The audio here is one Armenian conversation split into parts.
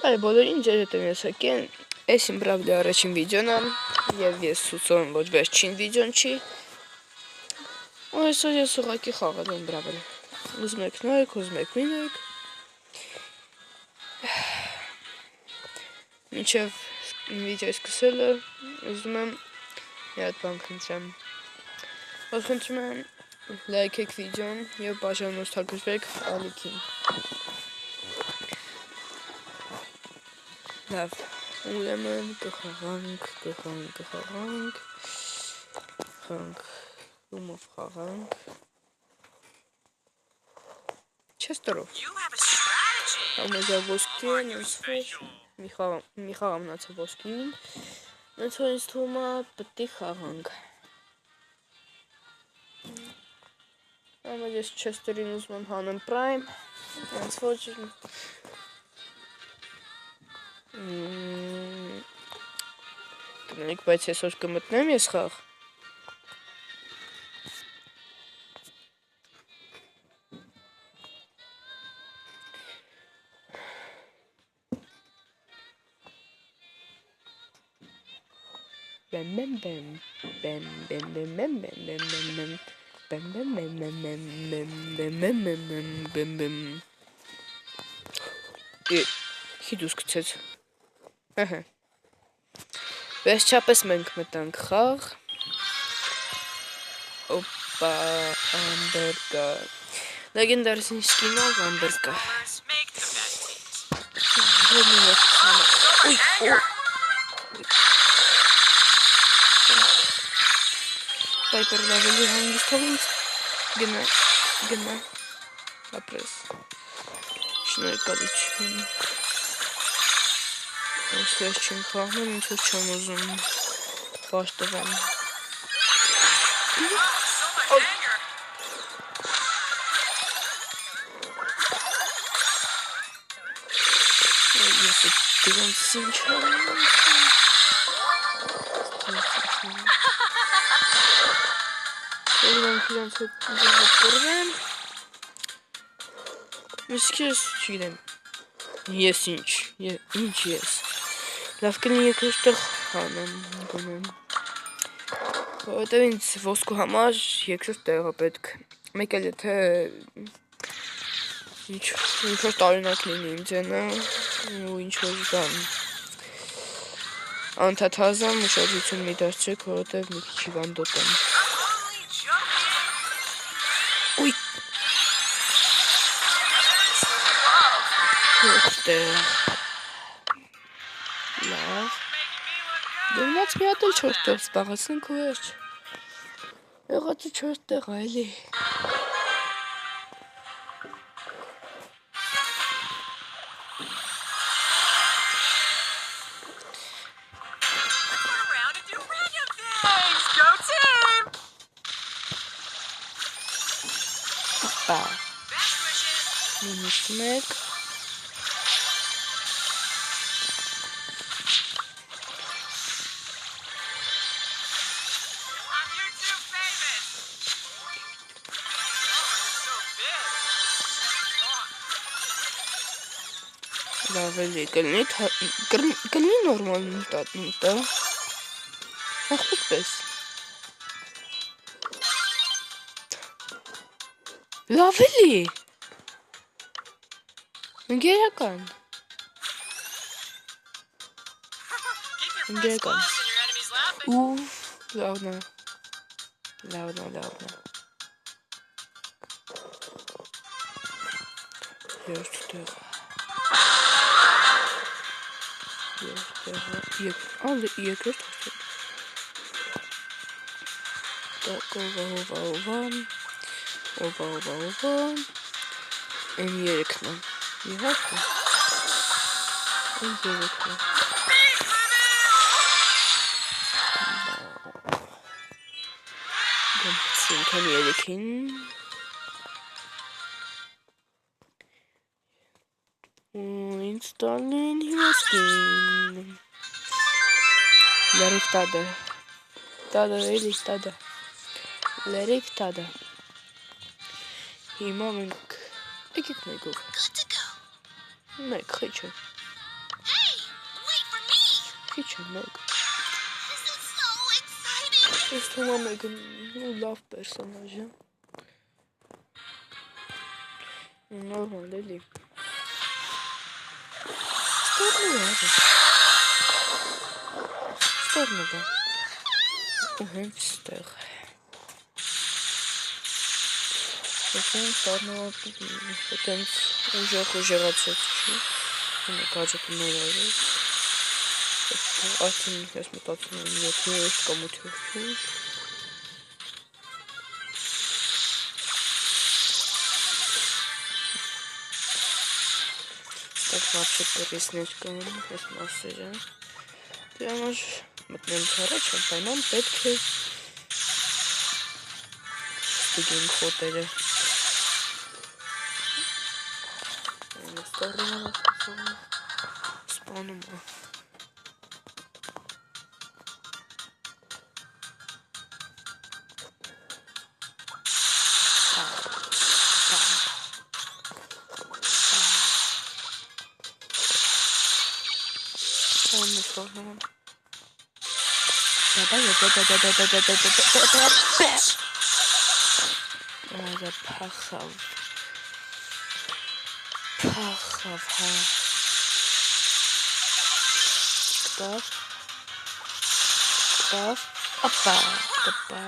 Այ բոլորին ջեր հետեմ ես հակեն, ես իմ պրավդի առաջին վիդյոն եմ, և ես սուսոն ոչ վերջին վիդյոն չի, ու այսօր ես ուղակի խաղալ եմ պրավել, ուզում եք նայեք, ուզում եք մի նայեք, մինչև վիդյոյ սկսելը, ուզում եմ մի հատ բան խնդրեմ, որ խնդրում եմ լայքեք վիդյոն և բաժանորդագրվեք ալիքին։ Լավ, ուրեմն կխաղանք, ումով խաղանք, չեստրով, համեզա ոսկի են ինձ որ, մի խաղ ամնացը ոսկին, ինձ որ ինձ թումա պտի խաղանք, ամեզ ես չեստրին ուզում եմ հանեմ պրայմ, ինձ որ կնեք, բայց ես որ կմտնեմ ես խաղ, Հիդուս կցեց, վերջապես մենք մտանք խաղ, օպա, ամբերկա, լեգենդարսին սկինով ամբերկա, Պայպեր լավելի հանգիստ հողինց, գնա, ապրես, շնորհակալություն, ես վերջին խաղն եմ, ինչ որ չեմ ուզում պաշտվեմ, ես դրանց ինչ Իրանք իրանց հետ կորվեմ, իսկ ես չգիտեմ, ես ինչ ես, լավ կնի երկրորդեղ հանեմ, գոնեմ, որովհետև ինձ ոսկու համար երկրորդ տեղը պետք, մեկ էլ եթե ինչ-որ տարօրինակ լինի իմ ձենը, ու ինչ-որ բան, անդադազամ ուշադրություն մի դարձրեք, որովհետև մի քիչ հիվանդոտ եմ, լավ, դրնաց մի հատ էլ չորս տեղ սպաղացնենք ու վերջ, եղած ու չորս տեղ այլի, ապա, մինուս մեկ, լավ էլի կլնի նորմալ տատնուտա, ախպուտ պես, լավ էլի, ընգերական, լավնա, երդ տեղ, երկրորդ հաստատ, տակ ովա, են երեքն եմ, իհարկը, են երեքն եմ, գամպցինք են երեքին, ինձ տալին հյոսկին, լերիվ տադը, հիմա մենք եկեք նայգով, նայք խիչը, Քիչ է մեկ։ Ես թվում է մեկը լավ պերսոնաժ է։ Նորմալ էլի։ Ստորնովա։ Ու հենց ստեղ։ Եկեն ստորնովա հենց ուժեղացեց չի։ Ունի կաջը նորարես։ Արդեն ես մտածում եմ եթե կամ ութերթուր։ Так вообще переснежка ես մասերը։ Դե համար մտնենք առաջ, անպայման պետք է ստուգենք խոտերը։ Սպանում է։ Փախավ, հա։ Կտավ, ապա, կպա։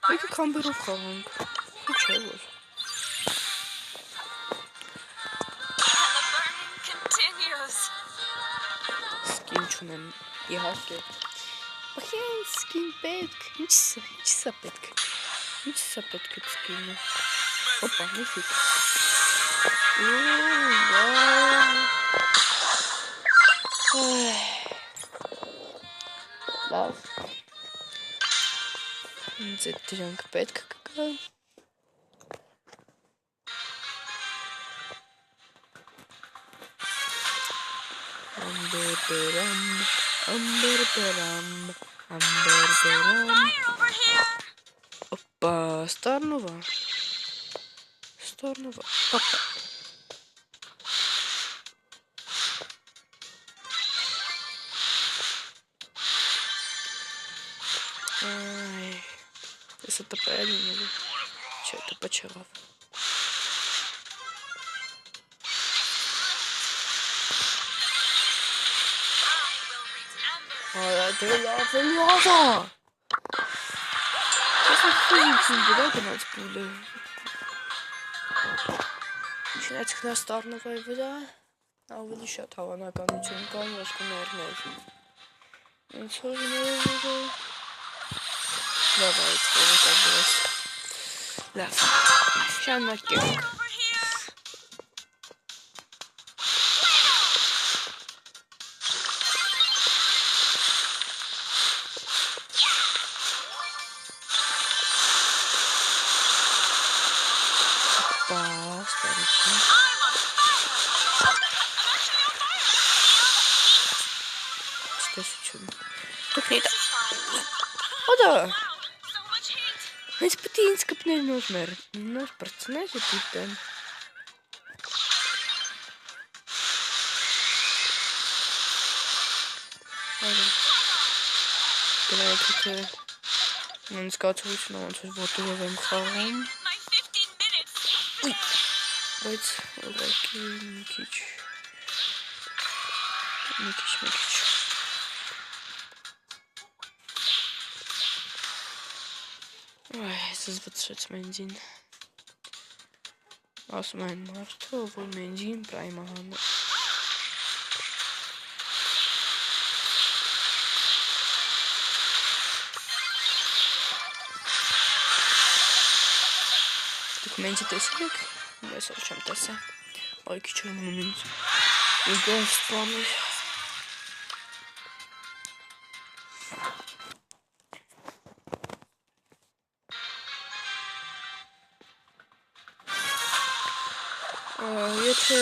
Եկի կամբերով խաղանք, ինչ է որ։ Սկին չունեմ, իհարկե։ Բախեն սկին պետք, ինչսա պետք է սկինը։ Հոպա, նիֆիկ։ Լավ։ Ինձ էտ դրանք պետք կգա։ Ամբերբերամ։ Опа, Старнова. Опа. Ай, это правильно ли? Че это почеров? Это лава! Куда гнать пули? Начинается к нас Старновая вода, а увеличат հավանականություն կա ոսկուներներ։ Ինչ որ լավ այդ կողմից։ Լավ։ Շարունակենք։ Oda! Heinz Patins kapnir nozmer. Nós personagem putem. Olha. Gelijk het. Dan scout zoiets van ons wordt er weer gevallen. Wait, Mikic. Ой, сейчас вытрать бензин. Осман марто, वो бензин прайман. Документы тесник. Я сочам теса. Ой, кичер момент. Иго спамы. Եթե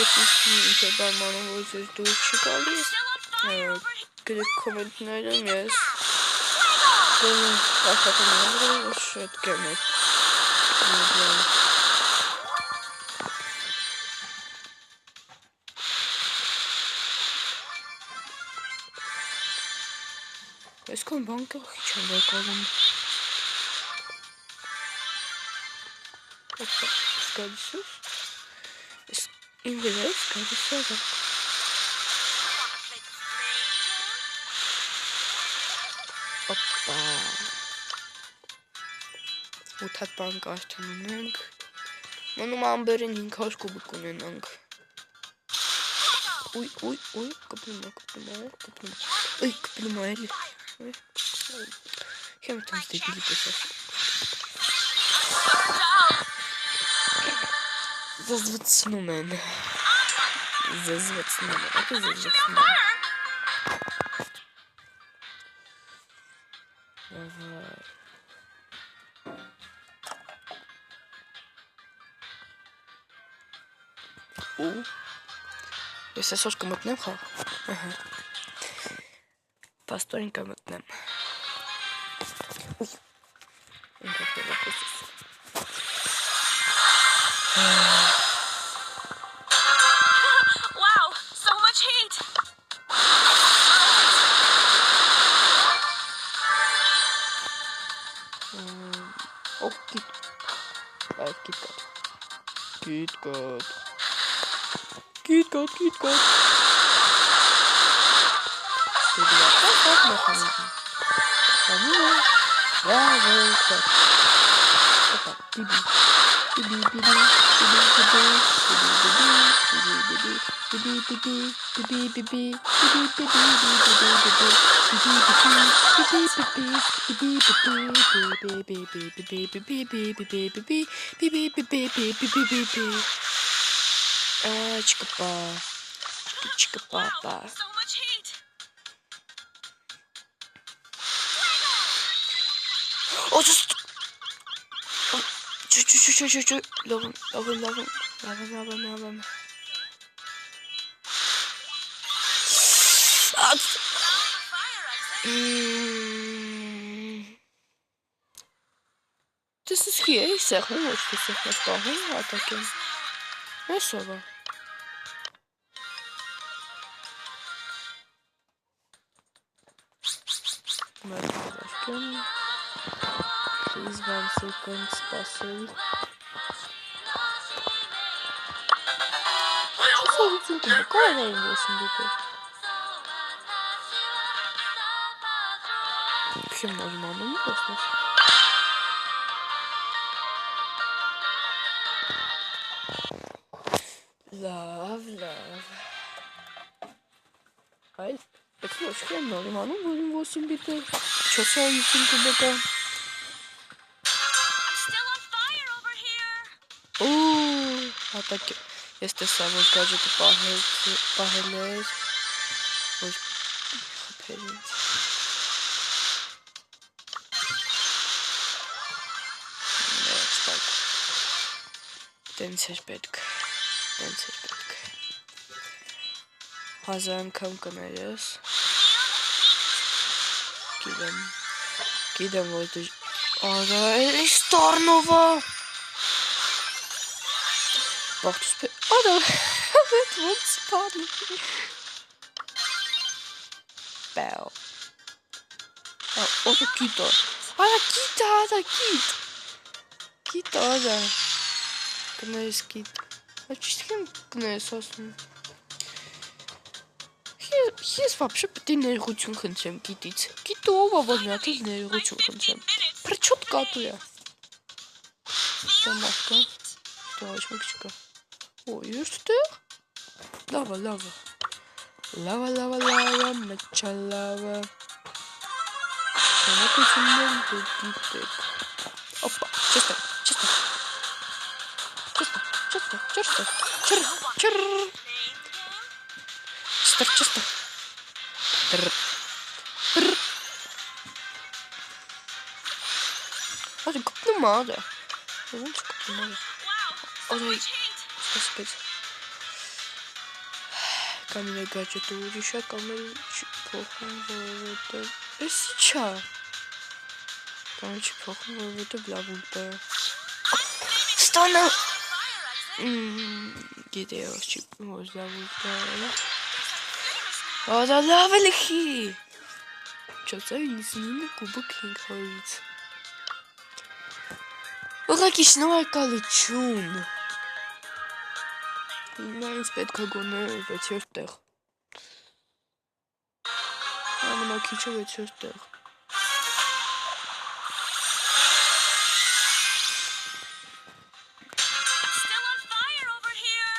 ինտերբարմանը որ ձեզ դուր չի գալիս, գրեք կոմենտներում ես աշխատանքները շատ կեմ է։ Այսքան բան կա քիչ եմ եկալում։ Опа, скажешь? Инвалид, скажешь? Опа. Вот hat բան կարդում ունենք։ Մնում ամբերին 500 կուբիկ ունենանք։ Ուй, կպնում է։ Ուй, կպնում է էլի։ Հեմ տանց դեպիլի պես։ Զզվցնում են։ Ապա զզվցնում են։ Ես այսօր կմտնեմ խաղ։ Պաստորին կմտնեմ։ Ուй։ Wow, so much heat. Oh, KitKat. Wow, so much heat. Oh, just. Love him. Found the fire exit. Das ist hier, ich sag, wo ist das jetzt da hin? Ja, so war. Please 1 second, спасибо. Что за какая она 8 битов? Всем нажимаем, ну просто. Love. Ай, это вообще хрен нажимаем, ну 8 битов. Что с вами кубика? А так, если сам скажет похилить, ой, хапелить. Դենցեր պետք։ Հազար անգամ կներես։ Գիտեմ, որ դու արա, էլի ստարնովա։ Բաղթուս պետ, արա, հետ ոնց սպարնի։ Բել։ Ոտը գիտա։ Արա, գիտա, արա։ Կներես գիտ։ Ճիշտ եմ կներես ասում։ Ես вообще պետք է ներողություն խնդրեմ գիտից։ Գիտը ով է, որ միատից ներողություն խնդրեմ։ Պրչոտ կատու է։ Դա մարդկա։ Դա ոչ մեկ չկա։ Օ, ես տեղ։ Լավա, մեջա լավա։ Շանակություններ դու գիտեք։ Օպա, չստեղ։ Честно. А ты купил мало. Ой, спасибо. Камера гаджет урища, камера плохо. Сейчас. Բանը չի փոխում, որովհետև լավ ուլտա է։ Ստանա։ Գիտե ոչ լավ ուլտա է։ Ադա լավ է լիքի։ Չոցայ 99 կուբոկ 500-ից։ Ուղղակի շնորհակալություն։ Հիմա ինձ պետք է գոնե 6-րդ տեղ։ Ամենակիչը 6-րդ տեղ։ Still on fire over here.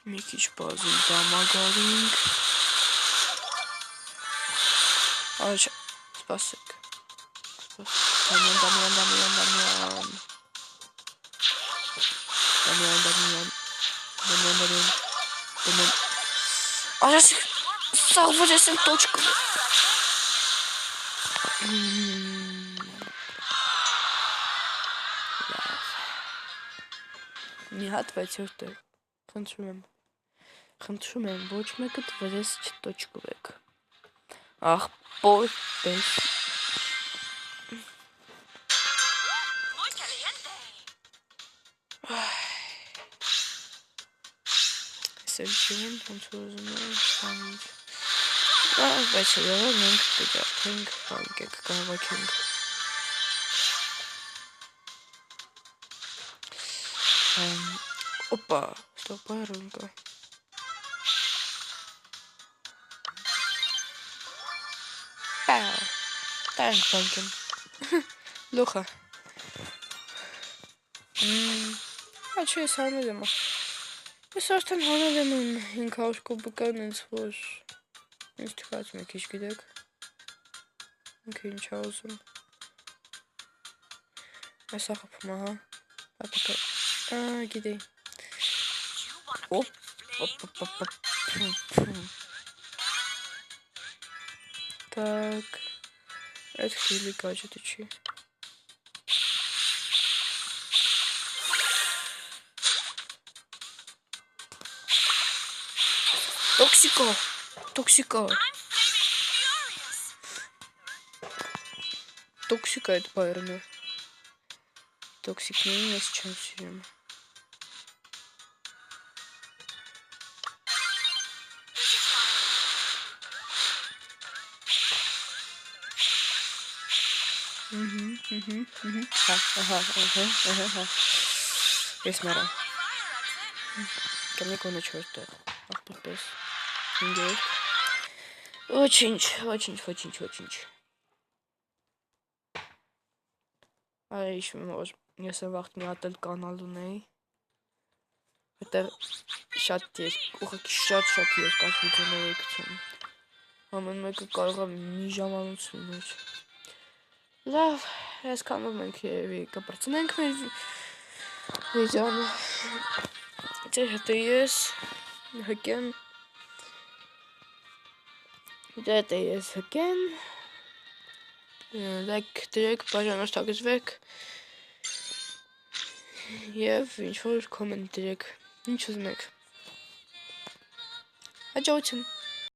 Մի քիչ բազում դամագարինք։ Առաջ, սպասեք։ Դամյան։ Առաջ, սաղվր ես են տոչկը։ Մի հատ 6-րդ տեղ։ Խնդրում եմ, ոչ մեկը վրես չտոչկվեք։ Աղբոր պես։ Muy caliente. Սել չեն, ոնց որ ուզում եմ ստանիչ։ Բայց եղել մենք կգաղթենք, հանկեք կահվակենք։ Օպա, ստոպա հրունկա։ Պաու, տարենք բանկեն։ Լոխա։ Աչ ես հանել եմ։ Ես արդեն հանել եմ 500 կուբիկան ինձ որ ինձ թվաց մի քիչ գիտեք։ Ինքը ինչ ա ուզում։ Այս աղփում ահա։ Ապակա։ Գիտեի։ Օպ։ Так. Это хили гаджеты чи. Токсико. I'm furious. Токсика это наверное. Токсик не есть чем все время. Ага. Ես մորա։ Ко мне կոնը չորտը։ Աղբորպես։ Ինգեր։ Очень. Այ իշում որ ես վաղտ մի հատ էլ կանալ ունեի։ Այդտեղ շատ երկար վիդեոներ էի գցում։ Ամեն մեկը կարող է մի ժամանոց լինել։ Լավ, այսքանով մենք երևի կպրծնենք մեր վիդեոն։ Ձեր հետ ես հկեն։ Լայք դրեք, բաժանորդագրվեք և ինչ-որ կոմենտ դրեք, ինչ ուզում եք։ Հաջողություն։